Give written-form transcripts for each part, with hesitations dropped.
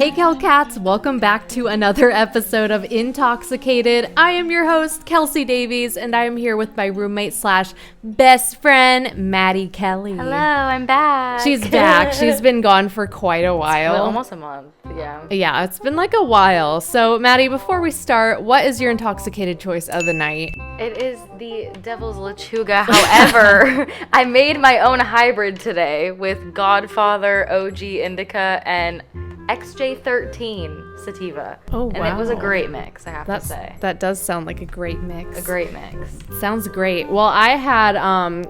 Hey Kel Kats, welcome back to another episode of Intalkxicated. I am your host, Kelsi Davies, and I am here with my roommate slash best friend, Mady Kelly. Hello, I'm back. She's back. She's been gone for quite a while. Almost a month, yeah. Yeah, it's been like a while. So, Mady, before we start, what is your intoxicated choice of the night? It is the Devil's Lechuga. However, I made my own hybrid today with Godfather, OG Indica, and XJ13 Sativa. Oh, wow. And it was a great mix, I have to say. That does sound like a great mix. A great mix. Sounds great. Well, I had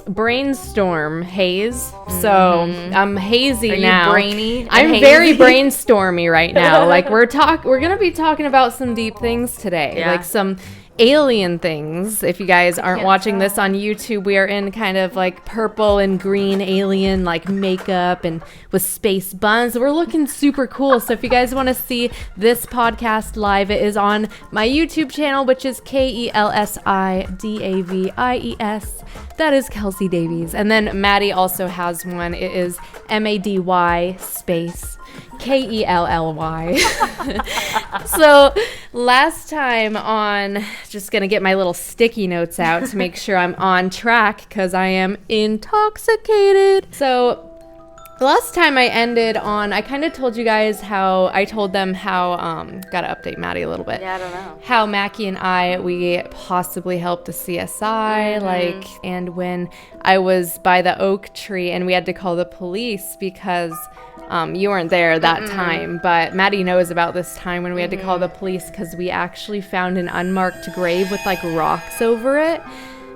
Brainstorm Haze, so I'm hazy now. Are you brainy? I'm hazy? very brainstormy right now. Like we're gonna be talking about some deep things today, Yeah. like some alien things. If you guys aren't watching this on YouTube, we are in kind of like purple and green alien like makeup and with space buns. We're looking super cool. So if you guys want to see this podcast live, it is on my YouTube channel, which is KelsiDavies. That is Kelsi Davies. And then Mady also has one. It is Mady space Kelly. So last time on, just gonna get my little sticky notes out to make sure I'm on track because I am intoxicated. So last time I ended on, I kind of told you guys how gotta update Mady a little bit. Yeah, I don't know. How Mackie and we possibly helped the CSI, and when I was by the oak tree and we had to call the police because you weren't there that time, but Mady knows about this time when we had to call the police because we actually found an unmarked grave with like rocks over it,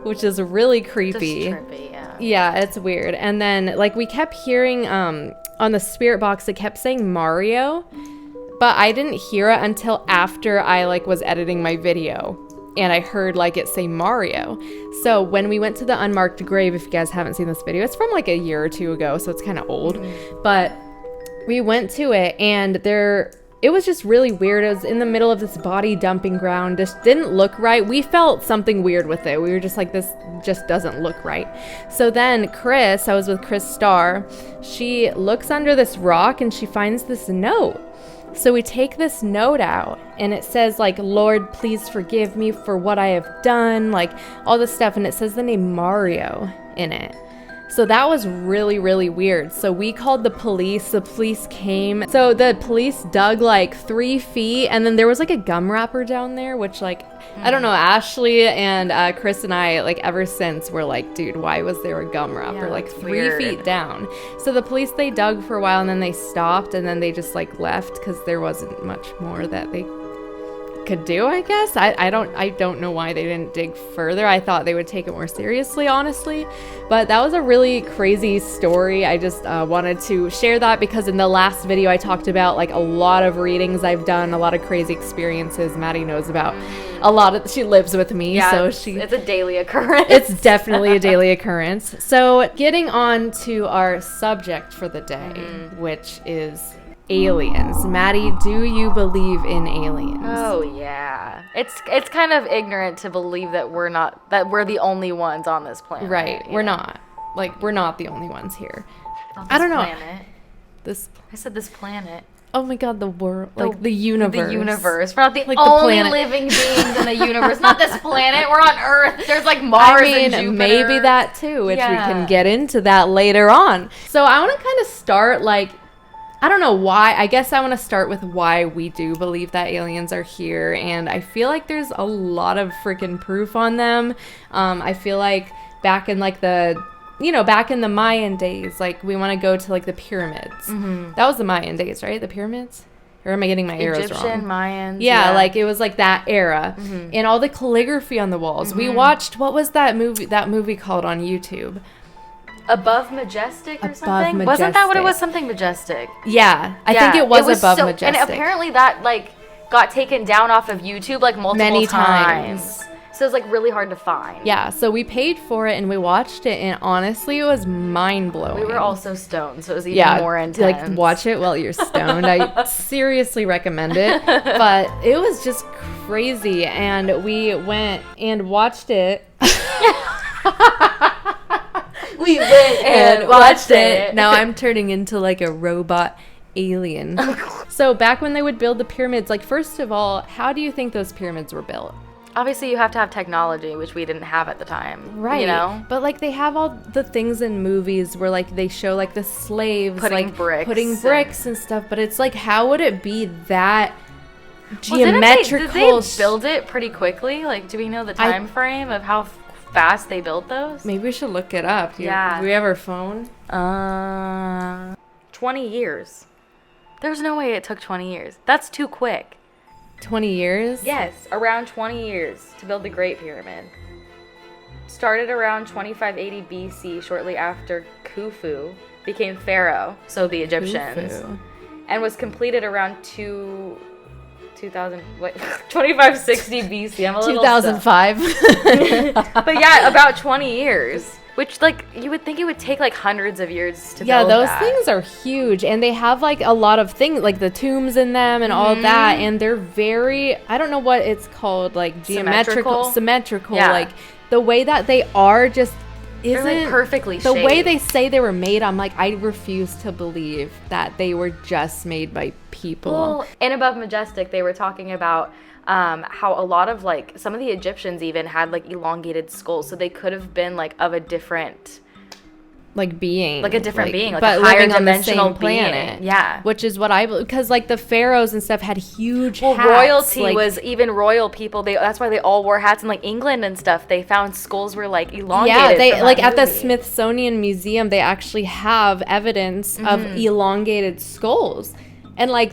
which is really creepy. Just trippy, yeah. Yeah, it's weird. And then like we kept hearing on the spirit box, it kept saying Mario, but I didn't hear it until after I like was editing my video. And I heard like it say Mario. So when we went to the unmarked grave, if you guys haven't seen this video, it's from like a year or two ago, so it's kind of old. But we went to it and it was just really weird. It was in the middle of this body dumping ground. Just didn't look right. We felt something weird with it. We were just like, this just doesn't look right. So then I was with Chris Starr. She looks under this rock and she finds this note. So we take this note out and it says like, Lord, please forgive me for what I have done, like all this stuff. And it says the name Mario in it. So that was really, really weird. So we called the police. The police came. So the police dug like 3 feet and then there was like a gum wrapper down there, which like, I don't know, Ashley and Chris and I like ever since were like, dude, why was there a gum wrapper like 3 feet down? So the police, they dug for a while and then they stopped and then they just like left because there wasn't much more that they could do, I guess. I don't know why they didn't dig further. I thought they would take it more seriously, honestly. But that was a really crazy story. I just wanted to share that because in the last video I talked about like a lot of readings I've done, a lot of crazy experiences. Mady knows about a lot of, she lives with me, yeah, so it's a daily occurrence. It's definitely a daily occurrence. So getting on to our subject for the day, which is aliens. Mady, do you believe in aliens? Oh yeah. It's kind of ignorant to believe that we're the only ones on this planet. Right. We're not. Like we're not the only ones here. Not I don't know. Planet. I said this planet. Oh my god, the world, like the universe. The universe. We're not the like only the living beings in the universe. Not this planet. We're on Earth. There's like Mars and Jupiter. Maybe that too, which we can get into that later on. So I want to kind of start like, I don't know why. I guess I want to start with why we do believe that aliens are here. And I feel like there's a lot of freaking proof on them. I feel like back in like back in the Mayan days, like we want to go to like the pyramids. That was the Mayan days, right? The pyramids? Or am I getting my eras wrong? Egyptian, Mayans. Yeah, like it was like that era. And all the calligraphy on the walls. We watched, what was that movie called on YouTube? Above Majestic or something? Majestic. Wasn't that what it was? Something Majestic. Yeah, I think it was Above Majestic. And apparently that like got taken down off of YouTube like multiple times. So it was like really hard to find. Yeah, so we paid for it and we watched it and honestly it was mind-blowing. We were also stoned, so it was even more intense. Like watch it while you're stoned. I seriously recommend it. But it was just crazy and we went and watched it. We went and watched it. Now I'm turning into like a robot alien. So back when they would build the pyramids, like, first of all, how do you think those pyramids were built? Obviously, you have to have technology, which we didn't have at the time. Right. You know? But, like, they have all the things in movies where, like, they show, like, the slaves Putting bricks and stuff. But it's like, how would it be that Well, geometrical? Did they build it pretty quickly? Like, do we know the time frame of how fast they built those? Maybe we should look it up. Yeah. Do we have our phone? 20 years. There's no way it took 20 years. That's too quick. 20 years? Yes, around 20 years to build the Great Pyramid. Started around 2580 BC, shortly after Khufu became pharaoh, so the Egyptians, Khufu. and was completed around 2560 BC. I'm a little 2005. But yeah, about 20 years. Which, like, you would think it would take, like, hundreds of years to build those that. things are huge, and they have, like, a lot of things, like the tombs in them and all that, and they're very, I don't know what it's called, like, symmetrical, Yeah. like, the way that they are just isn't They're, like, perfectly the shaped. way they say they were made. I'm like, I refuse to believe that they were just made by people. Well, in Above Majestic, they were talking about how a lot of, like, some of the Egyptians even had, like, elongated skulls, so they could have been, like, of a different, like, being, like a different being, like but a higher living on the dimensional same planet. being. Yeah. Which is what I believe, because, like, the pharaohs and stuff had huge hats. Royalty like, was even royal people. That's why they all wore hats. In, like, England and stuff, they found skulls were, like, elongated. yeah, they, from like, that at the movie. Smithsonian Museum, they actually have evidence of elongated skulls. And, like,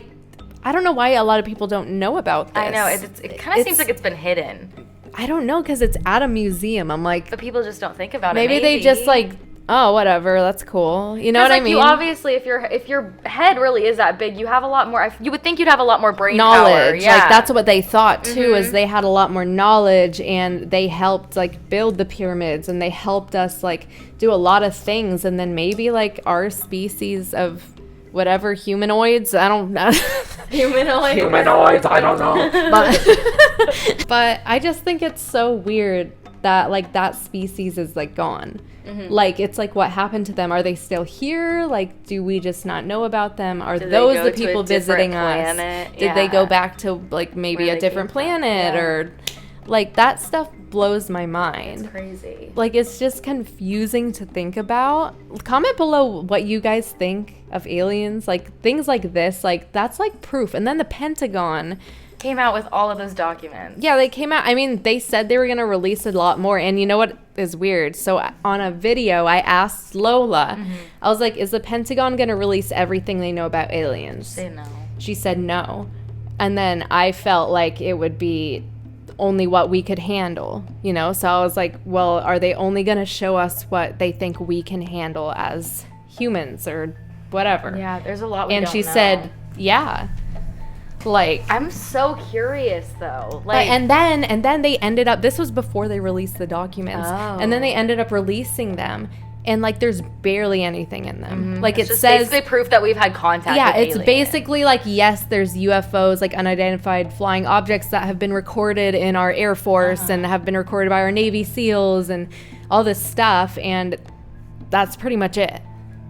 I don't know why a lot of people don't know about this. I know. It kind of seems like it's been hidden. I don't know, because it's at a museum. I'm like, But people just don't think about it. maybe they just, like, oh, whatever, that's cool. You know what I mean? You obviously, if your head really is that big, you have a lot more. You would think you'd have a lot more brain knowledge. power. Yeah. Like, that's what they thought too, is they had a lot more knowledge, and they helped, like, build the pyramids, and they helped us, like, do a lot of things. And then maybe, like, our species of whatever humanoids, I don't know. Humanoids, I don't know. But I just think it's so weird that, like, that species is, like, gone. Like, it's like, what happened to them? Are they still here? Like, do we just not know about them? Are Did they those go the to a people different visiting us? planet? Did they go Yeah. back to, like, maybe Where a they different came from. planet? Yeah. Or, like, that stuff blows my mind. Crazy. Like, it's just confusing to think about. Comment below what you guys think of aliens. Like, things like this, like, that's, like, proof. And then the Pentagon Came out with all of those documents. yeah, they came out. I mean, they said they were going to release a lot more. And you know what is weird? So on a video, I asked Lola, I was like, is the Pentagon going to release everything they know about aliens? Say no. She said no. And then I felt like it would be only what we could handle, you know? So I was like, well, are they only going to show us what they think we can handle as humans or whatever? Yeah, there's a lot we And don't she know. said, yeah. Like, I'm so curious though. Like, and then they ended up, this was before they released the documents, and then they ended up releasing them, and, like, there's barely anything in them. Like, it's it just says, basically proof that we've had contact. yeah, with it's aliens. basically like, yes, there's UFOs, like unidentified flying objects that have been recorded in our Air Force and have been recorded by our Navy SEALs and all this stuff, and that's pretty much it.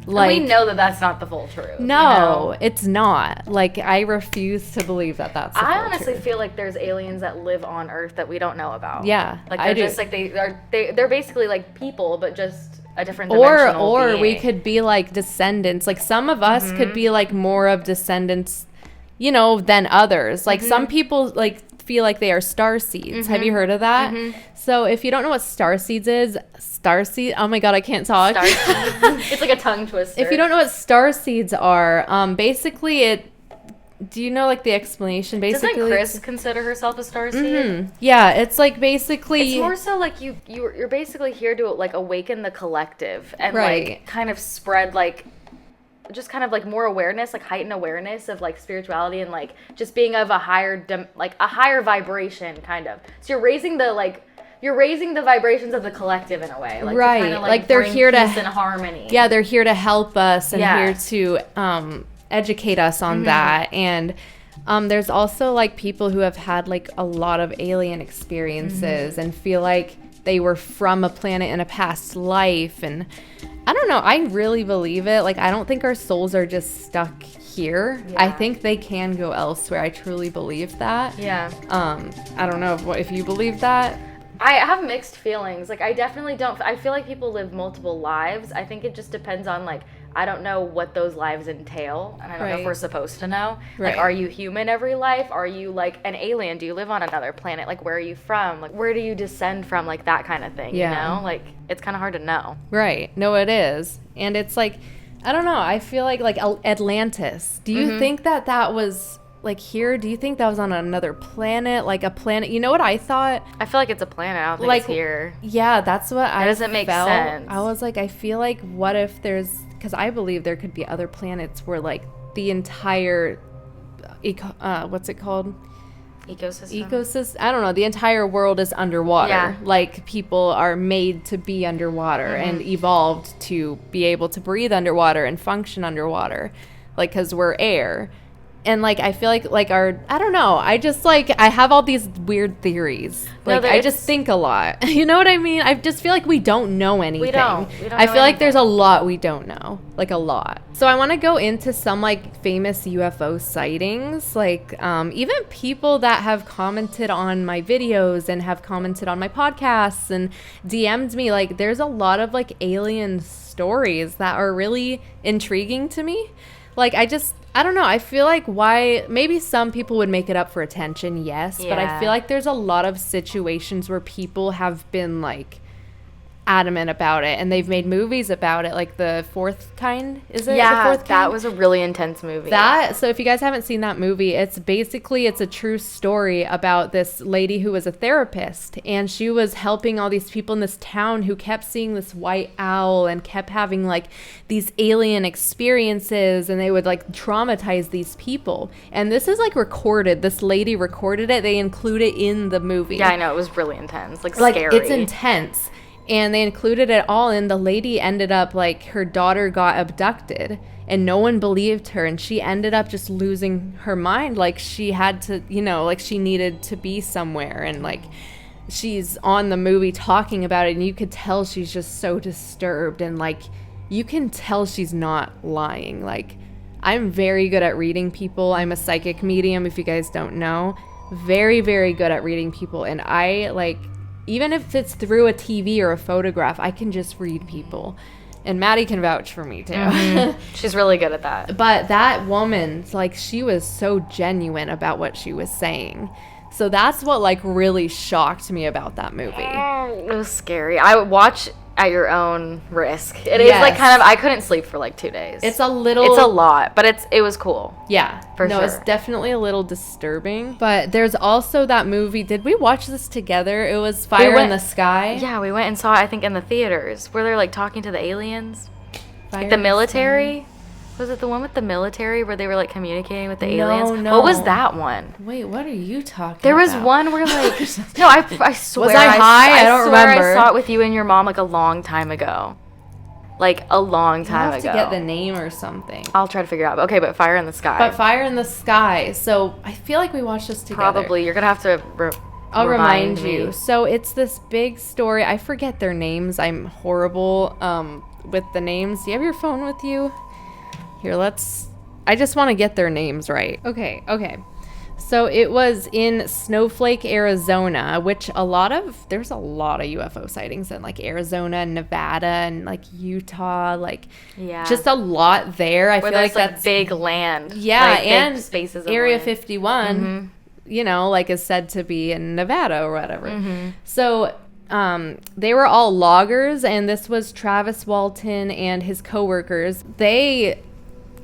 Like, we know that that's not the full truth. no, you know? it's not. Like, I refuse to believe that that's the I full honestly truth. feel like there's aliens that live on Earth that we don't know about. Yeah, like I they're do. just like they're basically like people, but just a different dimensional or we being. could be like descendants. Like, some of us could be like more of descendants, you know, than others. Like, some people like feel like they are star seeds. Have you heard of that? So if you don't know what star seeds is, oh my god, I can't talk. It's like a tongue twister. If you don't know what star seeds are, basically do you know, like, the explanation? Basically, doesn't Chris consider herself a starseed? yeah, it's like basically It's more so like you're basically here to, like, awaken the collective and Right. like kind of spread, like, just kind of like more awareness, like heightened awareness of, like, spirituality and, like, just being of a higher a higher vibration, kind of. So you're raising the vibrations of the collective in a way, like, Right. To kind of, Like, they're bring here to- peace and harmony. yeah, they're here to help us and Yeah. here to educate us on that. And there's also, like, people who have had, like, a lot of alien experiences and feel like they were from a planet in a past life, and I don't know. I really believe it. Like, I don't think our souls are just stuck here. Yeah. I think they can go elsewhere. I truly believe that. Yeah. I don't know if you believe that. I have mixed feelings. Like, I definitely don't. I feel like people live multiple lives. I think it just depends on, like, I don't know what those lives entail, and I don't know if we're supposed to know. Like, are you human every life? Are you, like, an alien? Do you live on another planet? Like, where are you from? Like, where do you descend from? Like, that kind of thing, you know? Like, it's kind of hard to know. Right. No, it is. And it's, like, I don't know. I feel like Atlantis. Do you think that was, like, here? Do you think that was on another planet? Like, a planet? You know what I thought? I feel like it's a planet. I don't think it's here. Yeah, that's what I felt. That doesn't make sense. I was like, I feel like, what if there's... Because I believe there could be other planets where, like, the entire, what's it called? Ecosystem. I don't know. The entire world is underwater. Yeah. Like, people are made to be underwater and evolved to be able to breathe underwater and function underwater. Like, because we're air. And, like, I feel like our, I don't know. I just, like, I have all these weird theories. Like, I just think a lot. You know what I mean? I just feel like we don't know anything. We don't I feel like there's a lot we don't know. Like, a lot. So I want to go into some, like, famous UFO sightings. Like, even people that have commented on my videos and have commented on my podcasts and DM'd me. Like, there's a lot of, like, alien stories that are really intriguing to me. Like, I don't know. I feel like maybe some people would make it up for attention, yes. Yeah. But I feel like there's a lot of situations where people have been, like, adamant about it. And they've made movies about it. Like, The Fourth Kind, is it? Yeah, The Fourth Kind? That was a really intense movie. So if you guys haven't seen that movie, it's a true story about this lady who was a therapist. And she was helping all these people in this town who kept seeing this white owl and kept having, like, these alien experiences. And they would, like, traumatize these people. And this is, like, recorded. This lady recorded it. They include it in the movie. Yeah, I know. It was really intense. Like, scary. It's intense. And they included it all in. The lady ended up, like, her daughter got abducted and no one believed her. And she ended up just losing her mind. Like, she had to, you know, like, she needed to be somewhere. And, like, she's on the movie talking about it. And you could tell she's just so disturbed. And, like, you can tell she's not lying. Like, I'm very good at reading people. I'm a psychic medium, if you guys don't know. Very, very good at reading people. And I, like... Even if it's through a TV or a photograph, I can just read people. And Mady can vouch for me, too. She's really good at that. But that woman, like, she was so genuine about what she was saying. So that's what, like, really shocked me about that movie. It was scary. I would watch at your own risk. It is, like, kind of, I couldn't sleep for, like, 2 days. It's a lot, but it was cool. Yeah. For sure. It's definitely a little disturbing. But there's also that movie. Did we watch this together? It was Fire in the Sky. Yeah, we went and saw it, I think, in the theaters, where they're, like, talking to the aliens. Like, the military. Was it the one with the military where they were, like, communicating with the aliens? No. What was that one? Wait, what are you talking about? There was one where, like... No, I swear... Was I high? I don't remember. I saw it with you and your mom, like, a long time ago. Like, a long time ago. You have to get the name or something. I'll try to figure it out. Okay, but Fire in the Sky. But Fire in the Sky. So, I feel like we watched this together. Probably. You're going to have to... I'll remind you. So, it's this big story. I forget their names. I'm horrible with the names. Do you have your phone with you? Here, I just want to get their names right. Okay. So it was in Snowflake, Arizona, which there's a lot of UFO sightings in, like, Arizona and Nevada and, like, Utah, like, just a lot there. I feel like that's big land. Yeah, like, and big spaces of Area land. 51, you know, like, is said to be in Nevada or whatever. So they were all loggers, and this was Travis Walton and his coworkers. They,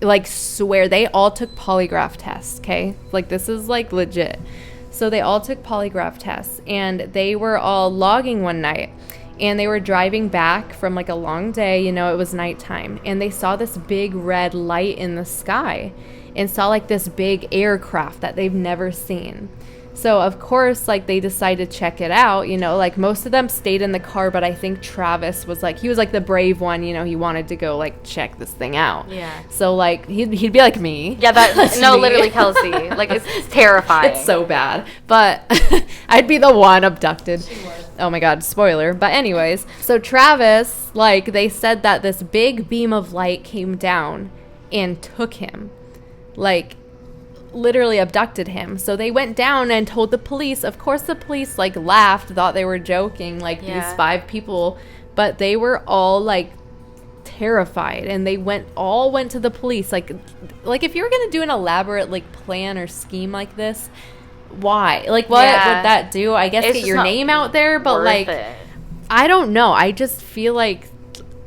like, swear they all took polygraph tests, okay? Like, this is, like, legit. So they all took polygraph tests, and they were all logging one night, and they were driving back from, like, a long day, you know, it was nighttime, and they saw this big red light in the sky and saw, like, this big aircraft that they've never seen. So, of course, like, they decided to check it out, you know, like, most of them stayed in the car, but I think Travis was, like, he was, like, the brave one, you know, he wanted to go, like, check this thing out. Yeah. So, like, he'd be like me. Yeah, literally, Kelsi. Like, it's terrifying. It's so bad. But I'd be the one abducted. Oh my god, spoiler. But anyways, so Travis, like, they said that this big beam of light came down and took him. Like, literally abducted him. So they went down and told the police. Of course the police, like, laughed, thought they were joking, like, these 5 people. But they were all, like, terrified. And they all went to the police. Like if you were going to do an elaborate, like, plan or scheme like this, why? Like, what would that do? I guess get your name out there, but like, I don't know. I just feel like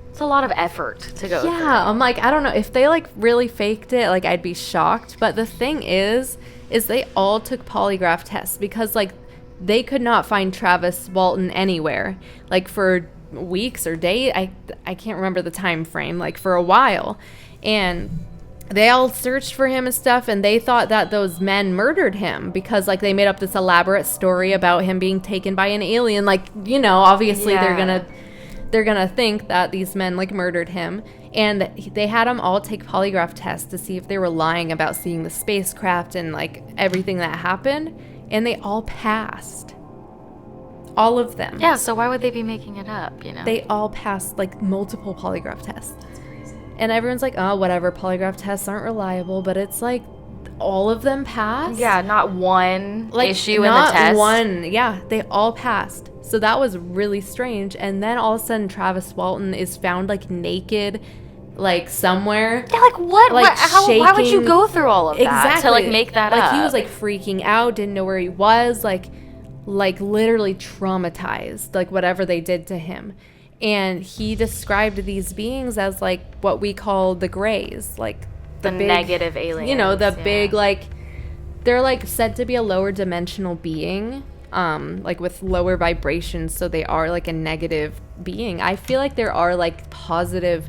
it's a lot of effort to go through. I'm like, I don't know. If they, like, really faked it, like, I'd be shocked. But the thing is they all took polygraph tests because, like, they could not find Travis Walton anywhere. Like, for weeks or days. I can't remember the time frame. Like, for a while. And they all searched for him and stuff, and they thought that those men murdered him because, like, they made up this elaborate story about him being taken by an alien. Like, you know, obviously they're gonna think that these men, like, murdered him. And they had them all take polygraph tests to see if they were lying about seeing the spacecraft and, like, everything that happened. And they all passed. All of them. Yeah, so why would they be making it up, you know? They all passed, like, multiple polygraph tests. And everyone's like, oh, whatever, polygraph tests aren't reliable. But it's like, all of them passed? Yeah, not one, like, issue in the not test. One. Yeah, they all passed. So that was really strange. And then all of a sudden, Travis Walton is found, like, naked, like, somewhere. Yeah, like, what? Like, why would you go through all of that to, like, make that up? Like, he was, like, freaking out, didn't know where he was, like literally traumatized, like, whatever they did to him. And he described these beings as, like, what we call the Greys, like the big, negative aliens. You know, the big, like, they're, like, said to be a lower dimensional being, like, with lower vibrations, so they are, like, a negative being. I feel like there are, like, positive,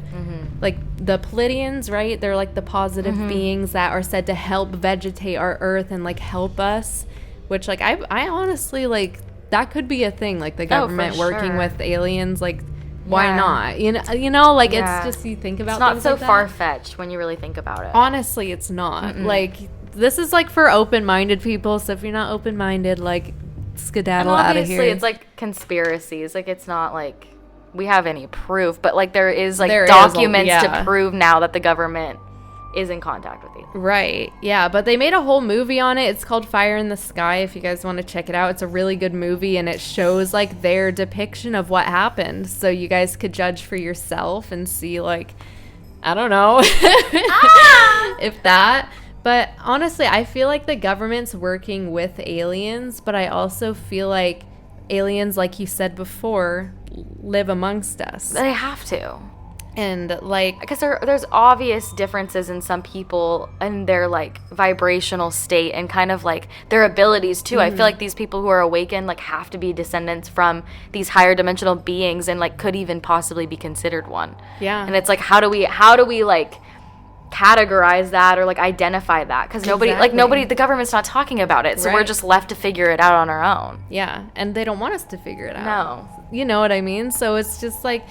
like, the Pleiadians, right? They're, like, the positive beings that are said to help vegetate our Earth and, like, help us, which, like, I honestly, like, that could be a thing, like, the government working with aliens, like, why not? You know, like, it's just, you think about it's not things so like that. far-fetched when you really think about it. Honestly, it's not. Like, this is, like, for open-minded people, so if you're not open-minded, like, skedaddle out of here. Obviously, it's, like, conspiracies. Like, it's not, like, we have any proof, but, like, there is, like, there documents to prove now that the government is in contact with you. Right. Yeah, but they made a whole movie on it. It's called Fire in the Sky, if you guys want to check it out. It's a really good movie, and it shows, like, their depiction of what happened. So you guys could judge for yourself and see, like, I don't know, if that. But honestly, I feel like the government's working with aliens, but I also feel like aliens, like you said before, live amongst us. They have to. And, like, because there's obvious differences in some people and their, like, vibrational state and kind of, like, their abilities too. I feel like these people who are awakened, like, have to be descendants from these higher dimensional beings and, like, could even possibly be considered one. Yeah. And it's like, how do we like categorize that or, like, identify that? Because nobody, the government's not talking about it, so we're just left to figure it out on our own. Yeah, and they don't want us to figure it out. No. You know what I mean? So it's just, like,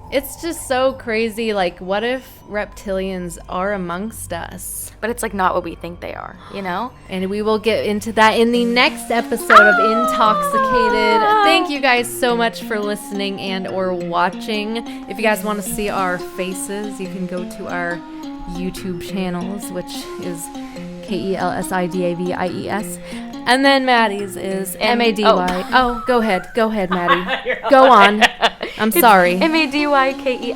it's just so crazy. Like, what if reptilians are amongst us? But it's, like, not what we think they are, you know? And we will get into that in the next episode of Intalkxicated. Thank you guys so much for listening and or watching. If you guys want to see our faces, you can go to our YouTube channels, which is KelsiDavies. And then Maddie's is Mady. Oh, go ahead, Maddie. Go on. I'm sorry. MadyKelly.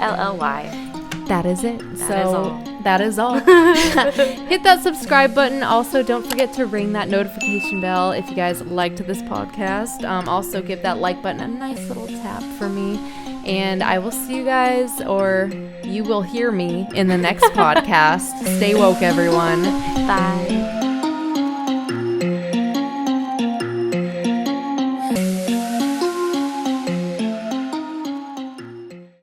That is it. That is all. Hit that subscribe button. Also, don't forget to ring that notification bell if you guys liked this podcast. Also, give that like button a nice little tap for me. And I will see you guys, or you will hear me in the next podcast. Stay woke, everyone. Bye.